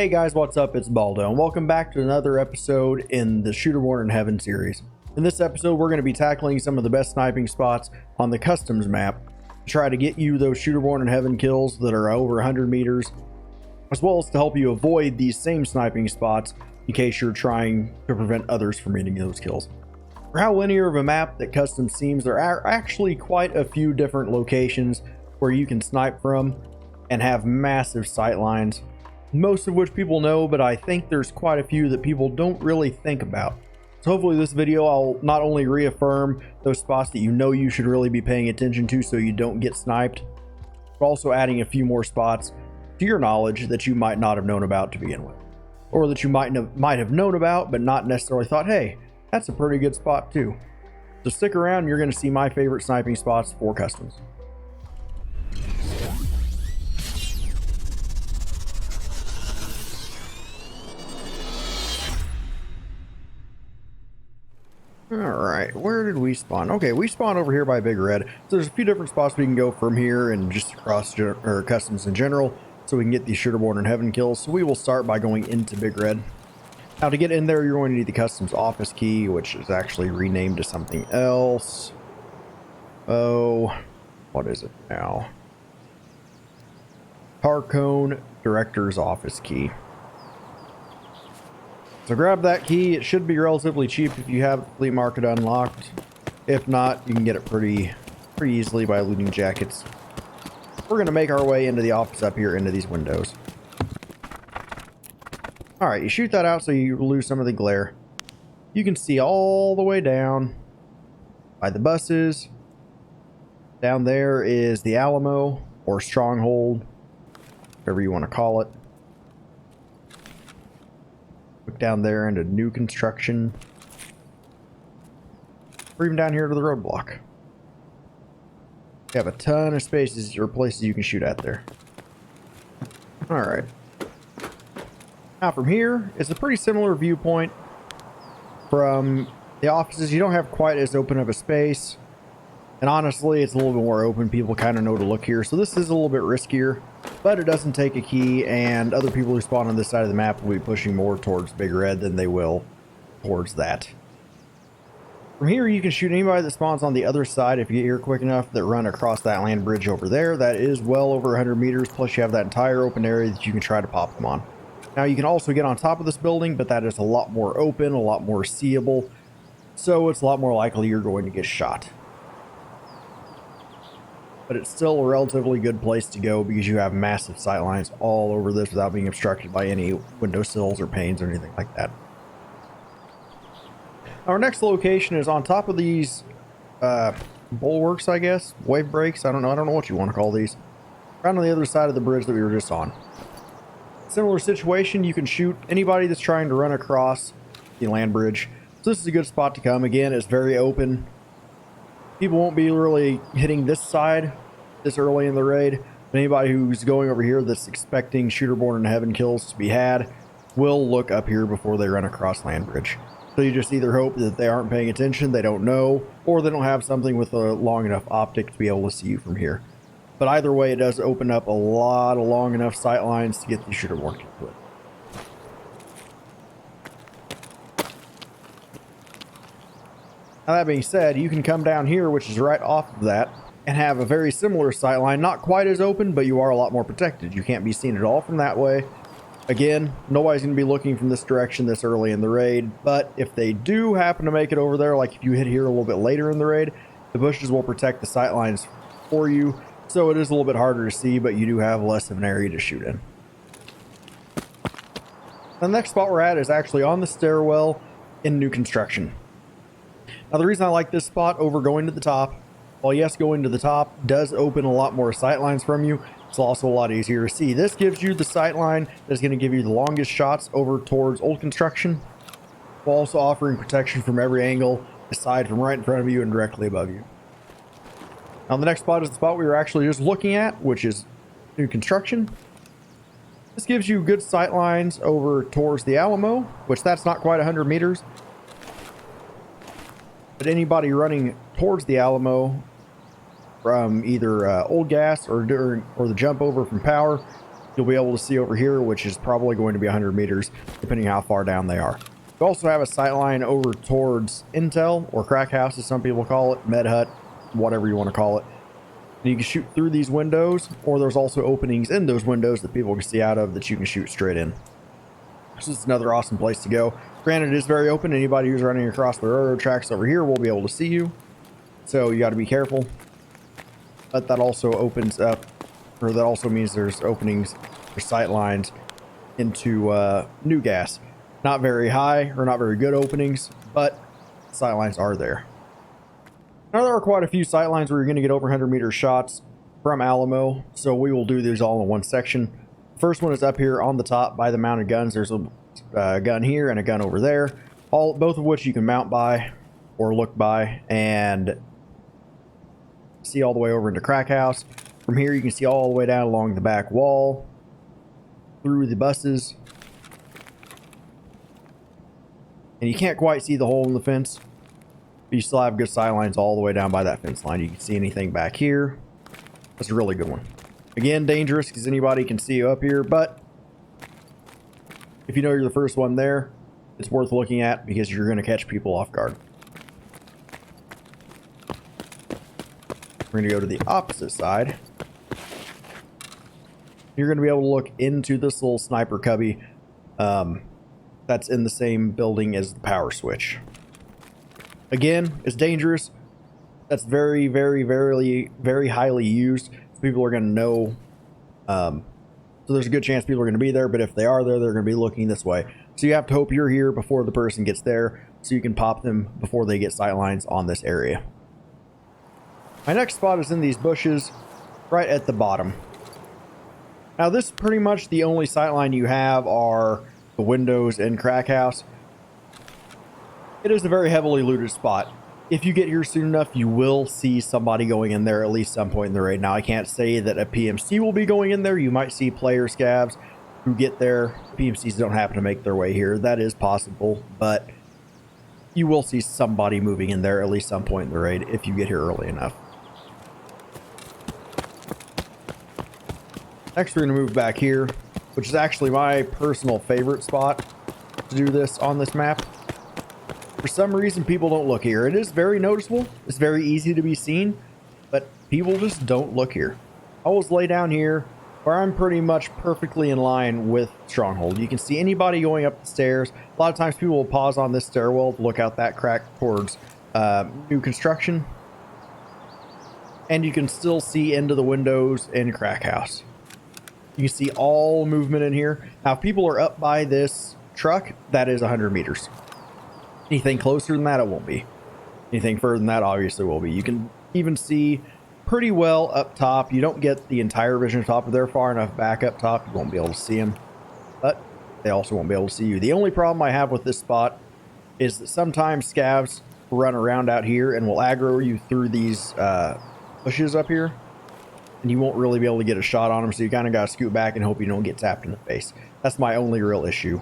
Hey guys, what's up? It's Baldo, and welcome back to another episode in the Shooter Born in Heaven series. In this episode, we're going to be tackling some of the best sniping spots on the Customs map to try to get you those Shooter Born in Heaven kills that are over 100 meters, as well as to help you avoid these same sniping spots in case you're trying to prevent others from getting those kills. For how linear of a map that Customs seems, there are actually quite a few different locations where you can snipe from and have massive sight lines, most of which people know, but I think there's quite a few that people don't really think about. So hopefully this video, I'll not only reaffirm those spots that you know you should really be paying attention to so you don't get sniped, but also adding a few more spots to your knowledge that you might not have known about to begin with, or that you might have known about but not necessarily thought, hey, that's a pretty good spot too. So stick around, you're going to see my favorite sniping spots for Customs. Alright, where did we spawn? Okay, we spawned over here by Big Red. So there's a few different spots we can go from here and just across Customs in general, so we can get these Shooter Born in Heaven kills. So we will start by going into Big Red. Now to get in there, you're going to need the Customs office key, which is actually renamed to something else. Oh, what is it now? Tarkov Director's Office Key. So grab that key. It should be relatively cheap if you have the flea market unlocked. If not, you can get it pretty easily by looting jackets. We're going to make our way into the office up here, into these windows. Alright, you shoot that out so you lose some of the glare. You can see all the way down by the buses. Down there is the Alamo, or Stronghold, whatever you want to call it. Look down there into new construction, or even down here to the roadblock. You have a ton of spaces or places you can shoot at there. Alright. Now from here, it's a pretty similar viewpoint from the offices. You don't have quite as open of a space. And honestly, it's a little bit more open. People kind of know to look here. So this is a little bit riskier, but it doesn't take a key, and other people who spawn on this side of the map will be pushing more towards Big Red than they will towards that. From here, you can shoot anybody that spawns on the other side if you get here quick enough that run across that land bridge over there. That is well over 100 meters, plus you have that entire open area that you can try to pop them on. Now, you can also get on top of this building, but that is a lot more open, a lot more seeable, so it's a lot more likely you're going to get shot. But it's still a relatively good place to go because you have massive sight lines all over this without being obstructed by any windowsills or panes or anything like that. Our next location is on top of these bulwarks, I guess, wave breaks. I don't know what you want to call these. Right on the other side of the bridge that we were just on. Similar situation, you can shoot anybody that's trying to run across the land bridge. So this is a good spot to come. Again, it's very open. People won't be really hitting this side this early in the raid, but anybody who's going over here that's expecting Shooter Born in Heaven kills to be had will look up here before they run across land bridge. So you just either hope that they aren't paying attention, they don't know, or they don't have something with a long enough optic to be able to see you from here. But either way, it does open up a lot of long enough sight lines to get the Shooter Born kill with. Now that being said, you can come down here, which is right off of that, and have a very similar sight line. Not quite as open, but you are a lot more protected. You can't be seen at all from that way. Again, nobody's going to be looking from this direction this early in the raid, but if they do happen to make it over there, like if you hit here a little bit later in the raid, the bushes will protect the sight lines for you, so it is a little bit harder to see, but you do have less of an area to shoot in. The next spot we're at is actually on the stairwell in new construction. Now, the reason I like this spot over going to the top, while yes, going to the top does open a lot more sight lines from you, it's also a lot easier to see. This gives you the sight line that's going to give you the longest shots over towards old construction, while also offering protection from every angle, aside from right in front of you and directly above you. Now, the next spot is the spot we were actually just looking at, which is new construction. This gives you good sight lines over towards the Alamo, which that's not quite 100 meters. But anybody running towards the Alamo from either old gas or the jump over from power you'll be able to see over here, which is probably going to be 100 meters, depending how far down they are. You also have a sight line over towards Intel, or Crack House as some people call it, Med Hut, whatever you want to call it. And you can shoot through these windows, or there's also openings in those windows that people can see out of that you can shoot straight in. This is another awesome place to go. Granted, it is very open. Anybody who's running across the railroad tracks over here will be able to see you. So you got to be careful. But that also opens up, or that also means there's openings for sight lines into New Gas. Not very high or not very good openings, but sight lines are there. Now there are quite a few sight lines where you're going to get over 100 meter shots from Alamo. So we will do these all in one section. First one is up here on the top by the mounted guns. There's a gun here and a gun over there, both of which you can mount by or look by and see all the way over into Crack House. From here you can see all the way down along the back wall, through the buses, and you can't quite see the hole in the fence, but you still have good sight lines all the way down by that fence line. You can see anything back here. That's a really good one. Again, dangerous because anybody can see you up here, but if you know you're the first one there, it's worth looking at because you're going to catch people off guard. We're going to go to the opposite side. You're going to be able to look into this little sniper cubby that's in the same building as the power switch. Again, it's dangerous. That's very, very, very highly used. People are going to know. So there's a good chance people are going to be there, but if they are there, they're going to be looking this way. So you have to hope you're here before the person gets there so you can pop them before they get sight lines on this area. My next spot is in these bushes right at the bottom. Now this is pretty much the only sight line you have are the windows in Crack House. It is a very heavily looted spot. If you get here soon enough, you will see somebody going in there at least some point in the raid. Now, I can't say that a PMC will be going in there. You might see player scavs who get there. PMCs don't happen to make their way here. That is possible, but you will see somebody moving in there at least some point in the raid if you get here early enough. Next, we're going to move back here, which is actually my personal favorite spot to do this on this map. For some reason, people don't look here. It is very noticeable. It's very easy to be seen, but people just don't look here. I always lay down here where I'm pretty much perfectly in line with Stronghold. You can see anybody going up the stairs. A lot of times people will pause on this stairwell to look out that crack towards new construction. And you can still see into the windows in Crack House. You can see all movement in here. Now, if people are up by this truck, that is 100 meters. Anything closer than that, it won't be. Anything further than that, obviously will be. You can even see pretty well up top. You don't get the entire vision up top, but they're far enough back up top, you won't be able to see them. But they also won't be able to see you. The only problem I have with this spot is that sometimes scavs run around out here and will aggro you through these bushes up here. And you won't really be able to get a shot on them, so you kind of got to scoot back and hope you don't get tapped in the face. That's my only real issue.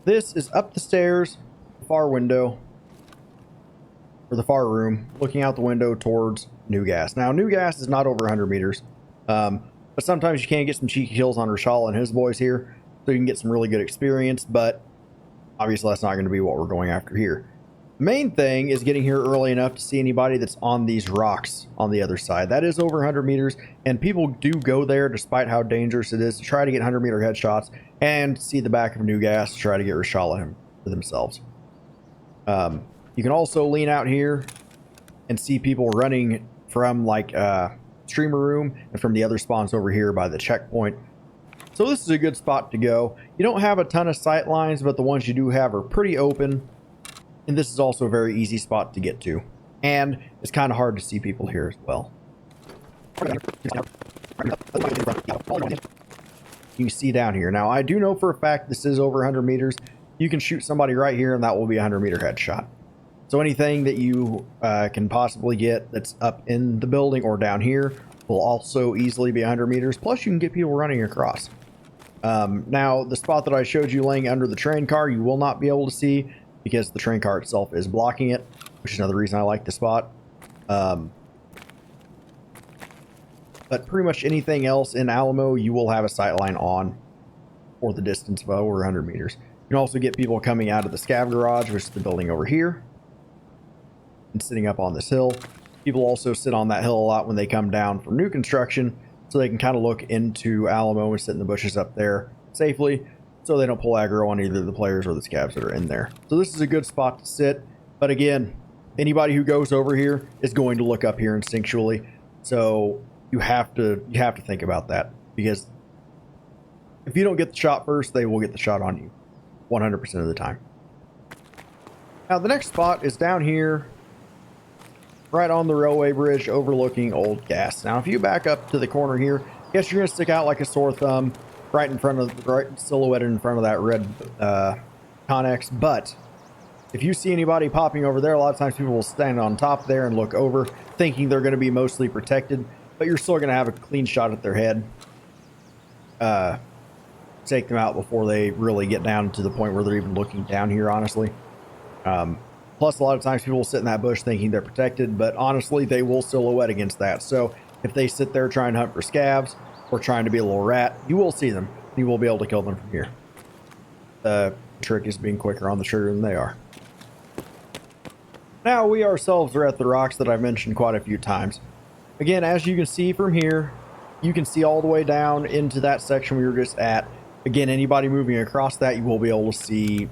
This is up the stairs, far window, or the far room, looking out the window towards New Gas. Now, New Gas is not over 100 meters, but sometimes you can get some cheeky kills on Rashal and his boys here, so you can get some really good experience, but obviously that's not going to be what we're going after here. The main thing is getting here early enough to see anybody that's on these rocks on the other side. That is over 100 meters, and people do go there despite how dangerous it is to try to get 100 meter headshots and see the back of New Gas to try to get Rashala for themselves. You can also lean out here and see people running from like streamer room and from the other spawns over here by the checkpoint. So this is a good spot to go. You don't have a ton of sight lines, but the ones you do have are pretty open. And this is also a very easy spot to get to. And it's kind of hard to see people here as well. You can see down here. Now, I do know for a fact this is over 100 meters. You can shoot somebody right here, and that will be a 100 meter headshot. So anything that you can possibly get that's up in the building or down here will also easily be 100 meters. Plus, you can get people running across. Now, the spot that I showed you laying under the train car, you will not be able to see because the train car itself is blocking it, which is another reason I like the spot. but pretty much anything else in Alamo, you will have a sight line on for the distance of over 100 meters. You can also get people coming out of the scav garage, which is the building over here, and sitting up on this hill. People also sit on that hill a lot when they come down from new construction, so they can kind of look into Alamo and sit in the bushes up there safely, so they don't pull aggro on either the players or the scavs that are in there. So this is a good spot to sit, but again, anybody who goes over here is going to look up here instinctually, so you have to think about that, because if you don't get the shot first, they will get the shot on you 100% of the time. Now the next spot is down here right on the railway bridge overlooking Old Gas. Now if you back up to the corner here, I guess you're gonna stick out like a sore thumb right silhouetted in front of that red Connex. But if you see anybody popping over there, a lot of times people will stand on top there and look over thinking they're going to be mostly protected, but you're still going to have a clean shot at their head. Take them out before they really get down to the point where they're even looking down here, honestly. Plus, a lot of times people will sit in that bush thinking they're protected, but honestly, they will silhouette against that. So if they sit there trying to hunt for scavs or trying to be a little rat, you will see them. You will be able to kill them from here. The trick is being quicker on the trigger than they are. Now, we ourselves are at the rocks that I've mentioned quite a few times. Again, as you can see from here, you can see all the way down into that section we were just at. Again, anybody moving across that, you will be able to see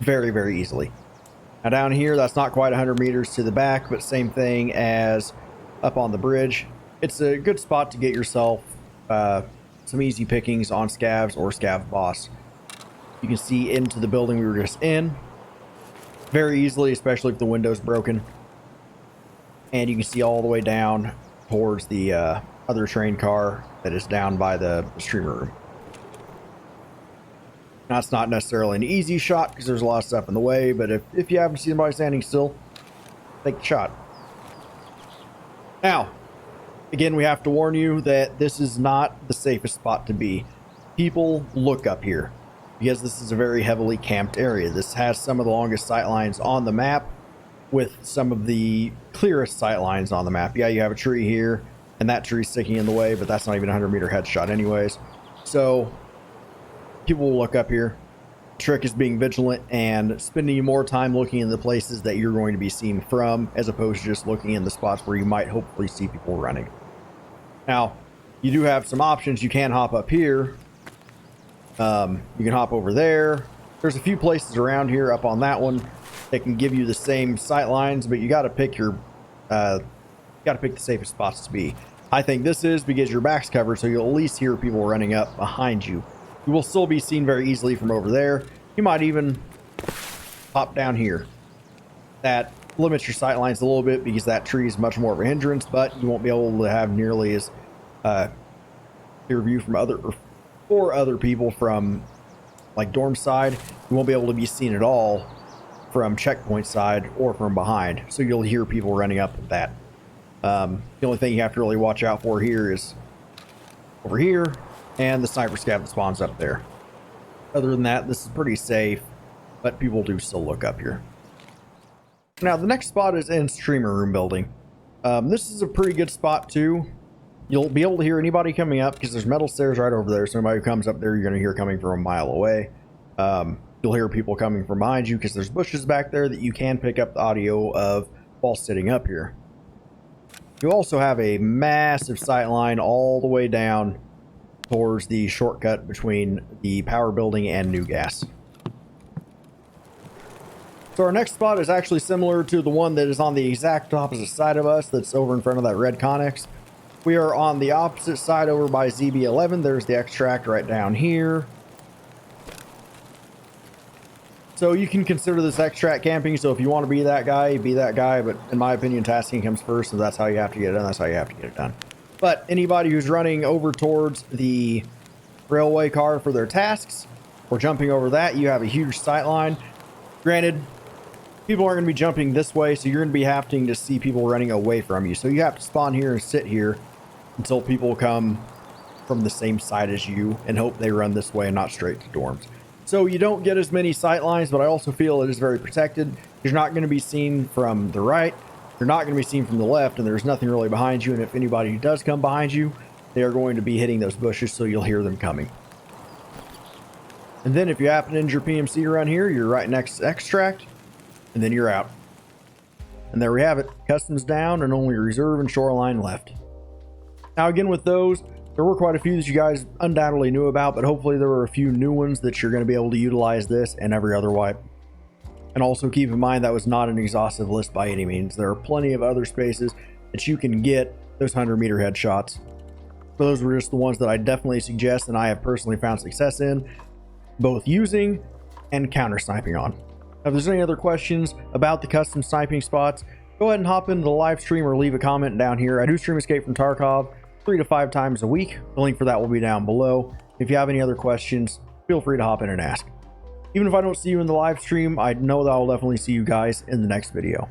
very, very easily. Now down here, that's not quite 100 meters to the back, but same thing as up on the bridge. It's a good spot to get yourself some easy pickings on scavs or scav boss. You can see into the building we were just in very easily, especially if the window's broken. And you can see all the way down towards the other train car that is down by the streamer room. Now, it's not necessarily an easy shot because there's a lot of stuff in the way, but if you happen to see somebody standing still, take the shot. Now, again, we have to warn you that this is not the safest spot to be. People look up here because this is a very heavily camped area. This has some of the longest sight lines on the map with some of the clearest sight lines on the map. Yeah, you have a tree here and that tree's sticking in the way, but that's not even a 100-meter headshot anyways. So people will look up here. Trick is being vigilant and spending more time looking in the places that you're going to be seen from, as opposed to just looking in the spots where you might hopefully see people running. Now, you do have some options. You can hop up here. You can hop over there. There's a few places around here up on that one that can give you the same sight lines, but you got to pick the safest spots to be. I think this is because your back's covered, so you'll at least hear people running up behind you. You will still be seen very easily from over there. You might even pop down here. That limits your sight lines a little bit because that tree is much more of a hindrance, but you won't be able to have nearly as clear view from other people from like dorm side. You won't be able to be seen at all from checkpoint side or from behind. So you'll hear people running up at that. The only thing you have to really watch out for here is over here and the sniper scav that spawns up there. Other than that, this is pretty safe, but people do still look up here. Now, the next spot is in streamer room building. This is a pretty good spot too. You'll be able to hear anybody coming up because there's metal stairs right over there. So anybody who comes up there, you're going to hear coming from a mile away. You'll hear people coming from behind you because there's bushes back there that you can pick up the audio of while sitting up here. You also have a massive sight line all the way down towards the shortcut between the power building and new gas. So our next spot is actually similar to the one that is on the exact opposite side of us, that's over in front of that red Connex. We are on the opposite side over by ZB11. There's the extract right down here. So you can consider this extract camping. So if you want to be that guy, be that guy. But in my opinion, tasking comes first. So that's how you have to get it done. That's how you have to get it done. But anybody who's running over towards the railway car for their tasks or jumping over that, you have a huge sight line. Granted, people aren't going to be jumping this way, so you're going to be having to see people running away from you. So you have to spawn here and sit here until people come from the same side as you and hope they run this way and not straight to dorms. So you don't get as many sight lines, but I also feel it is very protected. You're not going to be seen from the right, You're not going to be seen from the left, and there's nothing really behind you. And if anybody does come behind you, they are going to be hitting those bushes, so you'll hear them coming. And then if you happen to injure PMC around here, you're right next to extract, and then you're out. And there we have it. Customs down and only reserve and shoreline left. Now again, with those, there were quite a few that you guys undoubtedly knew about, but hopefully there were a few new ones that you're going to be able to utilize this and every other wipe. And also keep in mind that was not an exhaustive list by any means. There are plenty of other spaces that you can get those 100-meter headshots. But those were just the ones that I definitely suggest and I have personally found success in, both using and counter sniping on. Now, if there's any other questions about the custom sniping spots, go ahead and hop into the live stream or leave a comment down here. I do stream Escape from Tarkov 3 to 5 times a week. The link for that will be down below. If you have any other questions, feel free to hop in and ask. Even if I don't see you in the live stream, I know that I'll definitely see you guys in the next video.